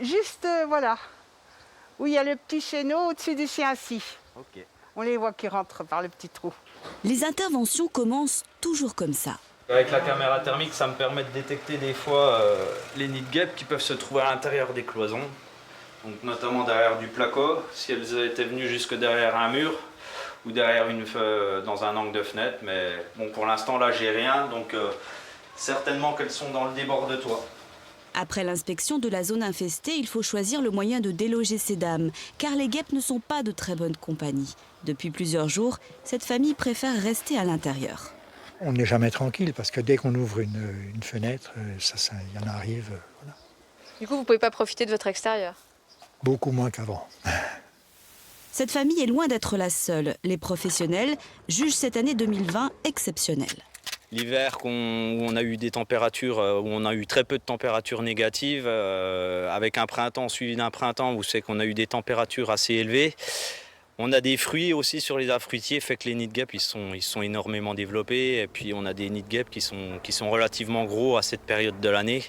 Juste, voilà, où il y a le petit chéneau au-dessus du chien assis. Ok. On les voit qui rentrent par le petit trou. Les interventions commencent toujours comme ça. Avec la caméra thermique, ça me permet de détecter des fois les nids de guêpes qui peuvent se trouver à l'intérieur des cloisons. Donc notamment derrière du placo, si elles étaient venues jusque derrière un mur ou derrière dans un angle de fenêtre. Mais bon, pour l'instant là, j'ai rien, donc certainement qu'elles sont dans le débord de toit. Après l'inspection de la zone infestée, il faut choisir le moyen de déloger ces dames, car les guêpes ne sont pas de très bonne compagnie. Depuis plusieurs jours, cette famille préfère rester à l'intérieur. On n'est jamais tranquille parce que dès qu'on ouvre une fenêtre, il y en arrive. Voilà. Du coup, vous ne pouvez pas profiter de votre extérieur? Beaucoup moins qu'avant. Cette famille est loin d'être la seule. Les professionnels jugent cette année 2020 exceptionnelle. L'hiver où on a eu des températures, où on a eu très peu de températures négatives, avec un printemps suivi d'un printemps où c'est qu'on a eu des températures assez élevées. On a des fruits aussi sur les arbres fruitiers, fait que les nids de guêpes ils sont énormément développés. Et puis on a des nids de guêpes qui sont relativement gros à cette période de l'année.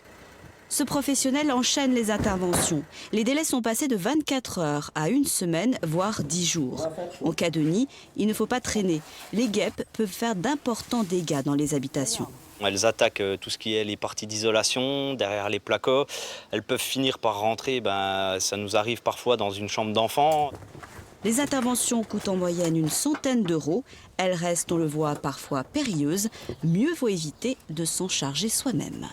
Ce professionnel enchaîne les interventions. Les délais sont passés de 24 heures à 1 semaine, voire 10 jours. En cas de nid, il ne faut pas traîner. Les guêpes peuvent faire d'importants dégâts dans les habitations. Elles attaquent tout ce qui est les parties d'isolation, derrière les placos. Elles peuvent finir par rentrer, ça nous arrive parfois dans une chambre d'enfant. Les interventions coûtent en moyenne une centaine d'euros. Elles restent, on le voit, parfois périlleuses. Mieux vaut éviter de s'en charger soi-même.